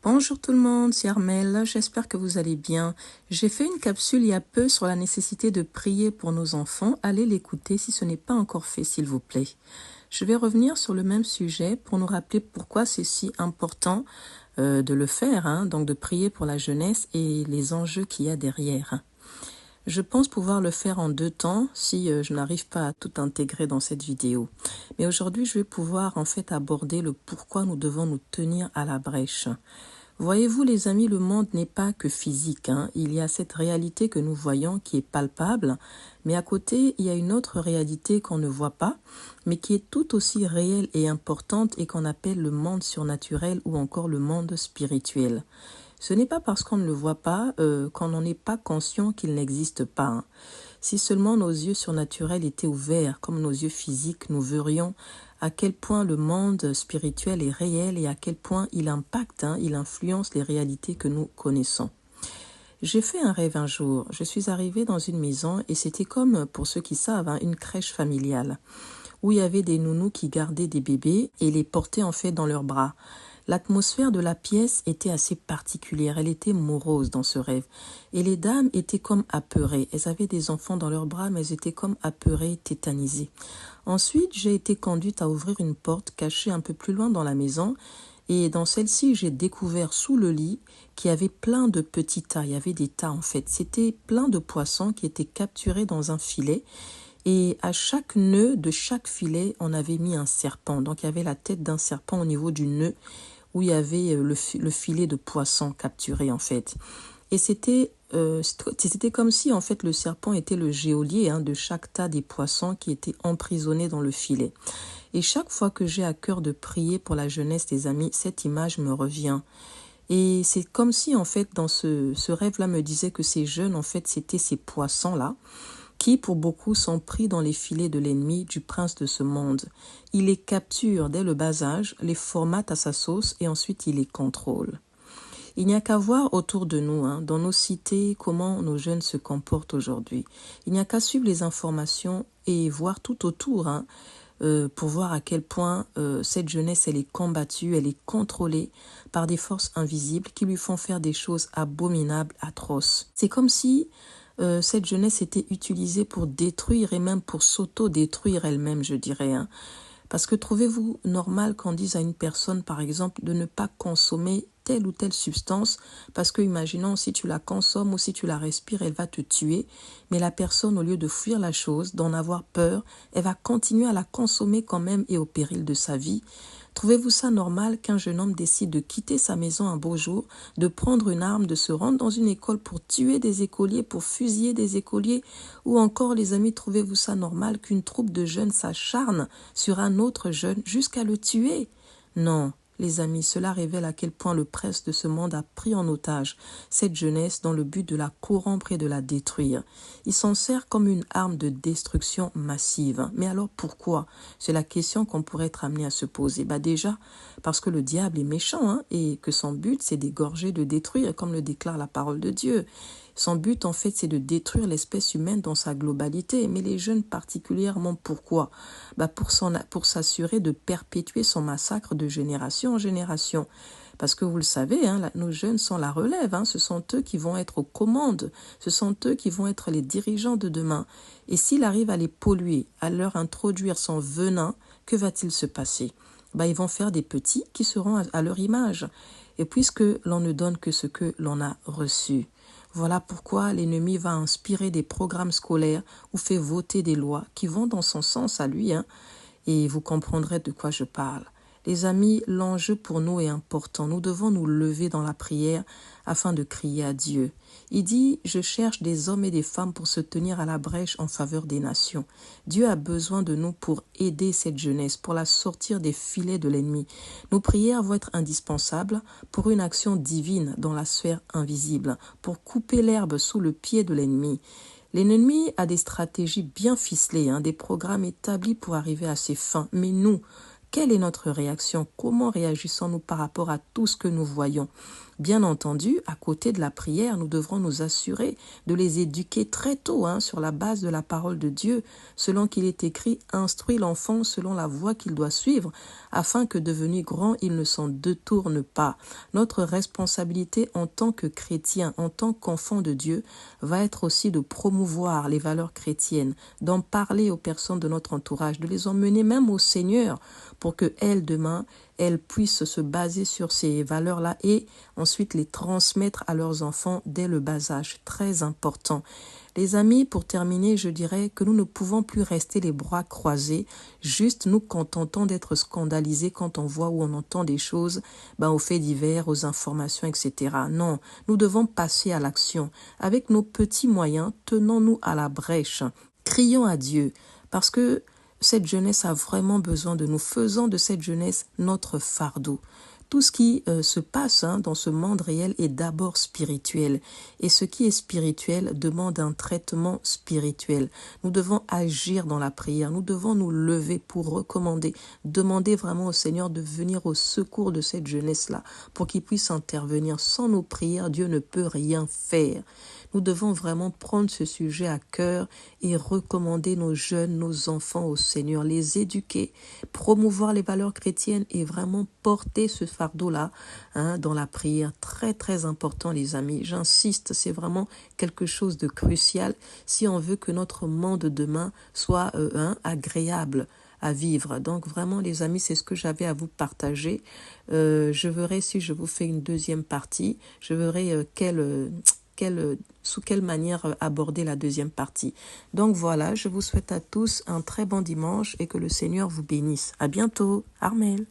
Bonjour tout le monde, c'est Armelle, j'espère que vous allez bien. J'ai fait une capsule il y a peu sur la nécessité de prier pour nos enfants. Allez l'écouter si ce n'est pas encore fait, s'il vous plaît. Je vais revenir sur le même sujet pour nous rappeler pourquoi c'est si important de le faire, donc de prier pour la jeunesse et les enjeux qu'il y a derrière. Je pense pouvoir le faire en 2 temps si je n'arrive pas à tout intégrer dans cette vidéo. Mais aujourd'hui, je vais pouvoir en fait aborder le pourquoi nous devons nous tenir à la brèche. Voyez-vous les amis, le monde n'est pas que physique. Il y a cette réalité que nous voyons qui est palpable, mais à côté, il y a une autre réalité qu'on ne voit pas, mais qui est tout aussi réelle et importante et qu'on appelle le monde surnaturel ou encore le monde spirituel. Ce n'est pas parce qu'on ne le voit pas qu'on n'en est pas conscient qu'il n'existe pas. Si seulement nos yeux surnaturels étaient ouverts, comme nos yeux physiques, nous verrions à quel point le monde spirituel est réel et à quel point il impacte, il influence les réalités que nous connaissons. J'ai fait un rêve un jour. Je suis arrivée dans une maison et c'était comme, pour ceux qui savent, une crèche familiale où il y avait des nounous qui gardaient des bébés et les portaient en fait dans leurs bras. L'atmosphère de la pièce était assez particulière, elle était morose dans ce rêve. Et les dames étaient comme apeurées. Elles avaient des enfants dans leurs bras, mais elles étaient comme apeurées, tétanisées. Ensuite, j'ai été conduite à ouvrir une porte cachée un peu plus loin dans la maison. Et dans celle-ci, j'ai découvert sous le lit qu'il y avait plein de petits tas. Il y avait des tas en fait. C'était plein de poissons qui étaient capturés dans un filet. Et à chaque nœud de chaque filet, on avait mis un serpent. Donc il y avait la tête d'un serpent au niveau du nœud où il y avait le filet de poisson capturé en fait. Et c'était comme si en fait le serpent était le geôlier de chaque tas des poissons qui étaient emprisonnés dans le filet. Et chaque fois que j'ai à cœur de prier pour la jeunesse des amis, cette image me revient. Et c'est comme si en fait dans ce rêve-là me disait que ces jeunes en fait c'était ces poissons-là qui pour beaucoup sont pris dans les filets de l'ennemi, du prince de ce monde. Il les capture dès le bas âge, les formate à sa sauce et ensuite il les contrôle. Il n'y a qu'à voir autour de nous, dans nos cités, comment nos jeunes se comportent aujourd'hui. Il n'y a qu'à suivre les informations et voir tout autour pour voir à quel point cette jeunesse, elle est combattue, elle est contrôlée par des forces invisibles qui lui font faire des choses abominables, atroces. C'est comme si cette jeunesse était utilisée pour détruire et même pour s'auto-détruire elle-même, je dirais. Parce que trouvez-vous normal qu'on dise à une personne, par exemple, de ne pas consommer telle ou telle substance parce que, imaginons, si tu la consommes ou si tu la respires, elle va te tuer. Mais la personne, au lieu de fuir la chose, d'en avoir peur, elle va continuer à la consommer quand même et au péril de sa vie. Trouvez-vous ça normal qu'un jeune homme décide de quitter sa maison un beau jour, de prendre une arme, de se rendre dans une école pour tuer des écoliers, pour fusiller des écoliers? Ou encore, les amis, trouvez-vous ça normal qu'une troupe de jeunes s'acharne sur un autre jeune jusqu'à le tuer? Non. Les amis, cela révèle à quel point le prince de ce monde a pris en otage cette jeunesse dans le but de la corrompre et de la détruire. Il s'en sert comme une arme de destruction massive. Mais alors pourquoi? C'est la question qu'on pourrait être amené à se poser. Déjà, parce que le diable est méchant et que son but c'est d'égorger, de détruire, comme le déclare la parole de Dieu. Son but, en fait, c'est de détruire l'espèce humaine dans sa globalité. Mais les jeunes particulièrement, pourquoi? Pour s'assurer de perpétuer son massacre de génération en génération. Parce que vous le savez, nos jeunes sont la relève. Ce sont eux qui vont être aux commandes. Ce sont eux qui vont être les dirigeants de demain. Et s'il arrive à les polluer, à leur introduire son venin, que va-t-il se passer? Ils vont faire des petits qui seront à leur image. Et puisque l'on ne donne que ce que l'on a reçu. Voilà pourquoi l'ennemi va inspirer des programmes scolaires ou fait voter des lois qui vont dans son sens à lui, et vous comprendrez de quoi je parle. Les amis, l'enjeu pour nous est important. Nous devons nous lever dans la prière afin de crier à Dieu. Il dit, je cherche des hommes et des femmes pour se tenir à la brèche en faveur des nations. Dieu a besoin de nous pour aider cette jeunesse, pour la sortir des filets de l'ennemi. Nos prières vont être indispensables pour une action divine dans la sphère invisible, pour couper l'herbe sous le pied de l'ennemi. L'ennemi a des stratégies bien ficelées, des programmes établis pour arriver à ses fins. Mais nous, quelle est notre réaction? Comment réagissons-nous par rapport à tout ce que nous voyons? Bien entendu, à côté de la prière, nous devrons nous assurer de les éduquer très tôt sur la base de la parole de Dieu, selon qu'il est écrit, instruis l'enfant selon la voie qu'il doit suivre, afin que devenu grand, il ne s'en détourne pas. Notre responsabilité en tant que chrétien, en tant qu'enfant de Dieu, va être aussi de promouvoir les valeurs chrétiennes, d'en parler aux personnes de notre entourage, de les emmener même au Seigneur pour que elles, demain, elles puissent se baser sur ces valeurs-là et ensuite les transmettre à leurs enfants dès le bas âge. Très important. Les amis, pour terminer, je dirais que nous ne pouvons plus rester les bras croisés, juste nous contentant d'être scandalisés quand on voit ou on entend des choses, aux faits divers, aux informations, etc. Non, nous devons passer à l'action. Avec nos petits moyens, tenons-nous à la brèche. Crions à Dieu, parce que cette jeunesse a vraiment besoin de nous. Faisons de cette jeunesse notre fardeau. Tout ce qui se passe dans ce monde réel est d'abord spirituel. Et ce qui est spirituel demande un traitement spirituel. Nous devons agir dans la prière. Nous devons nous lever pour recommander, demander vraiment au Seigneur de venir au secours de cette jeunesse-là pour qu'il puisse intervenir. Sans nos prières, Dieu ne peut rien faire. Nous devons vraiment prendre ce sujet à cœur et recommander nos jeunes, nos enfants au Seigneur, les éduquer, promouvoir les valeurs chrétiennes et vraiment porter ce fardeau-là dans la prière. Très, très important, les amis. J'insiste, c'est vraiment quelque chose de crucial si on veut que notre monde demain soit agréable à vivre. Donc vraiment, les amis, c'est ce que j'avais à vous partager. Je verrai si je vous fais une deuxième partie. Je verrai sous quelle manière aborder la deuxième partie. Donc voilà, je vous souhaite à tous un très bon dimanche et que le Seigneur vous bénisse. À bientôt. Armel.